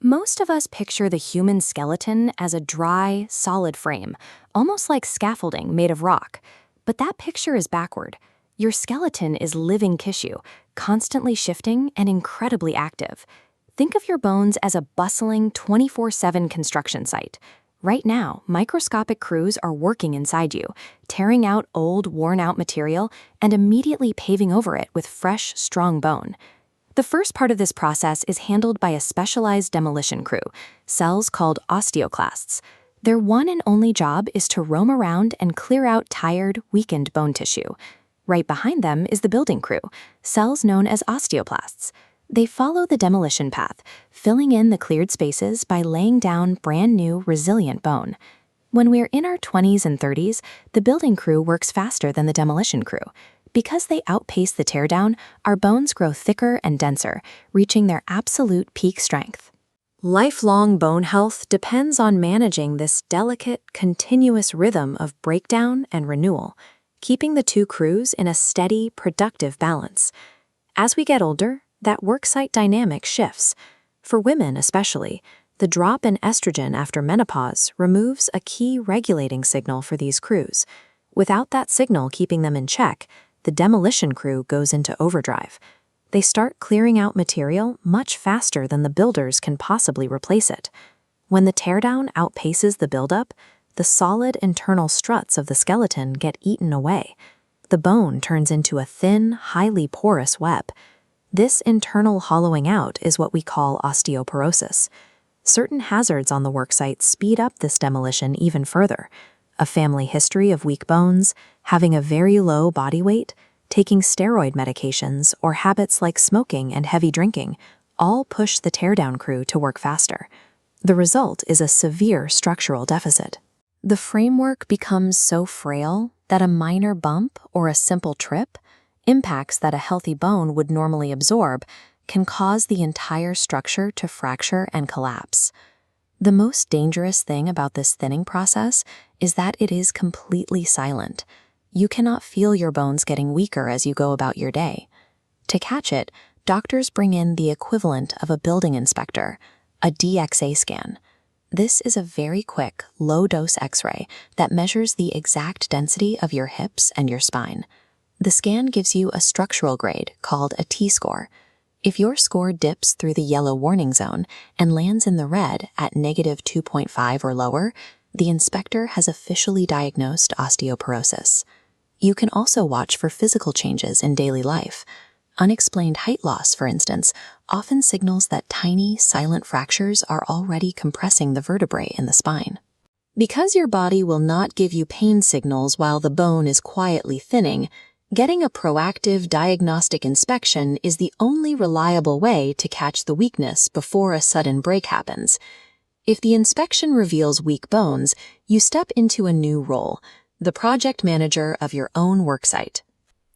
Most of us picture the human skeleton as a dry, solid frame, almost like scaffolding made of rock. But that picture is backward. Your skeleton is living tissue, constantly shifting and incredibly active. Think of your bones as a bustling 24/7 construction site. Right now, microscopic crews are working inside you, tearing out old, worn-out material and immediately paving over it with fresh, strong bone. The first part of this process is handled by a specialized demolition crew, cells called osteoclasts. Their one and only job is to roam around and clear out tired, weakened bone tissue. Right behind them is the building crew, cells known as osteoplasts. They follow the demolition path, filling in the cleared spaces by laying down brand new, resilient bone. When we're in our 20s and 30s, the building crew works faster than the demolition crew. Because they outpace the teardown, our bones grow thicker and denser, reaching their absolute peak strength. Lifelong bone health depends on managing this delicate, continuous rhythm of breakdown and renewal, keeping the two crews in a steady, productive balance. As we get older, that worksite dynamic shifts. For women especially, the drop in estrogen after menopause removes a key regulating signal for these crews. Without that signal keeping them in check, the demolition crew goes into overdrive. They start clearing out material much faster than the builders can possibly replace it. When the teardown outpaces the buildup, the solid internal struts of the skeleton get eaten away. The bone turns into a thin, highly porous web. This internal hollowing out is what we call osteoporosis. Certain hazards on the worksite speed up this demolition even further. A family history of weak bones, having a very low body weight, taking steroid medications, or habits like smoking and heavy drinking all push the teardown crew to work faster. The result is a severe structural deficit. The framework becomes so frail that a minor bump or a simple trip, impacts that a healthy bone would normally absorb, can cause the entire structure to fracture and collapse. The most dangerous thing about this thinning process is that it is completely silent. You cannot feel your bones getting weaker as you go about your day. To catch it, doctors bring in the equivalent of a building inspector, a DXA scan. This is a very quick, low-dose X-ray that measures the exact density of your hips and your spine. The scan gives you a structural grade called a T-score. If your score dips through the yellow warning zone and lands in the red at -2.5 or lower, the inspector has officially diagnosed osteoporosis. You can also watch for physical changes in daily life. Unexplained height loss, for instance, often signals that tiny, silent fractures are already compressing the vertebrae in the spine. Because your body will not give you pain signals while the bone is quietly thinning, getting a proactive diagnostic inspection is the only reliable way to catch the weakness before a sudden break happens. If the inspection reveals weak bones, you step into a new role, the project manager of your own worksite.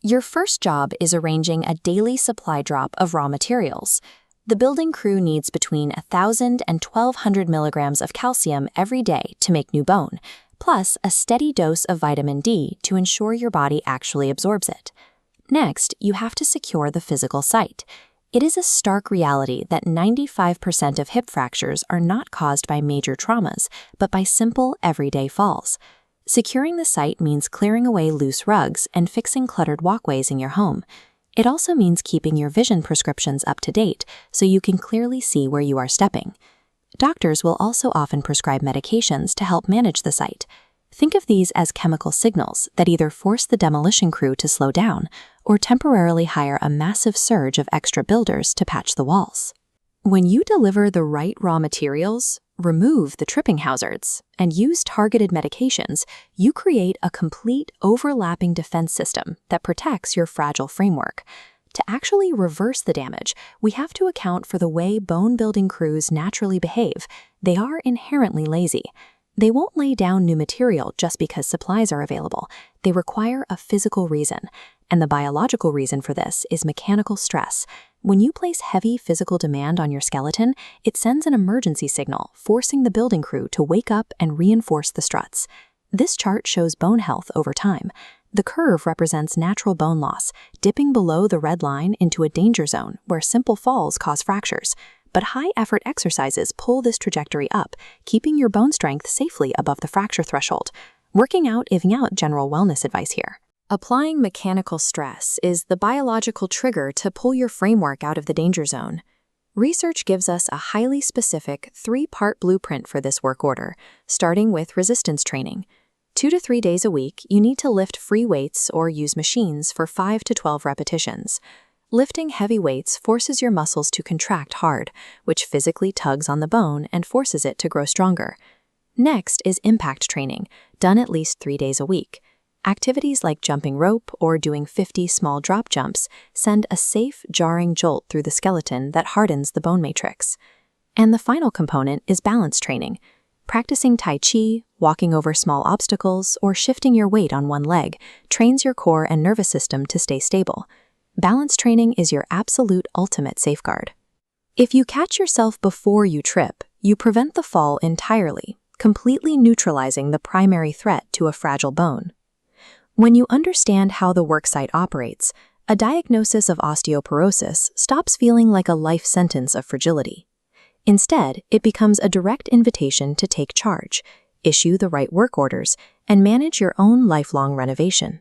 Your first job is arranging a daily supply drop of raw materials. The building crew needs between 1,000 and 1,200 milligrams of calcium every day to make new bone, plus a steady dose of vitamin D to ensure your body actually absorbs it. Next, you have to secure the physical site. It is a stark reality that 95% of hip fractures are not caused by major traumas, but by simple, everyday falls. Securing the site means clearing away loose rugs and fixing cluttered walkways in your home. It also means keeping your vision prescriptions up to date so you can clearly see where you are stepping. Doctors will also often prescribe medications to help manage the site. Think of these as chemical signals that either force the demolition crew to slow down or temporarily hire a massive surge of extra builders to patch the walls. When you deliver the right raw materials, remove the tripping hazards, and use targeted medications, you create a complete overlapping defense system that protects your fragile framework. To actually reverse the damage, we have to account for the way bone-building crews naturally behave. They are inherently lazy. They won't lay down new material just because supplies are available. They require a physical reason, and the biological reason for this is mechanical stress. When you place heavy physical demand on your skeleton, it sends an emergency signal, forcing the building crew to wake up and reinforce the struts. This chart shows bone health over time. The curve represents natural bone loss, dipping below the red line into a danger zone where simple falls cause fractures. but high-effort exercises pull this trajectory up, keeping your bone strength safely above the fracture threshold. Working out is not general wellness advice here. Applying mechanical stress is the biological trigger to pull your framework out of the danger zone. Research gives us a highly specific 3-part blueprint for this work order, starting with resistance training. 2 to 3 days a week, you need to lift free weights or use machines for 5 to 12 repetitions. Lifting heavy weights forces your muscles to contract hard, which physically tugs on the bone and forces it to grow stronger. Next is impact training, done at least 3 days a week. Activities like jumping rope or doing 50 small drop jumps send a safe, jarring jolt through the skeleton that hardens the bone matrix. And the final component is balance training. Practicing Tai Chi, walking over small obstacles, or shifting your weight on one leg trains your core and nervous system to stay stable. Balance training is your absolute ultimate safeguard. If you catch yourself before you trip, you prevent the fall entirely, completely neutralizing the primary threat to a fragile bone. When you understand how the worksite operates, a diagnosis of osteoporosis stops feeling like a life sentence of fragility. Instead, it becomes a direct invitation to take charge, issue the right work orders, and manage your own lifelong renovation.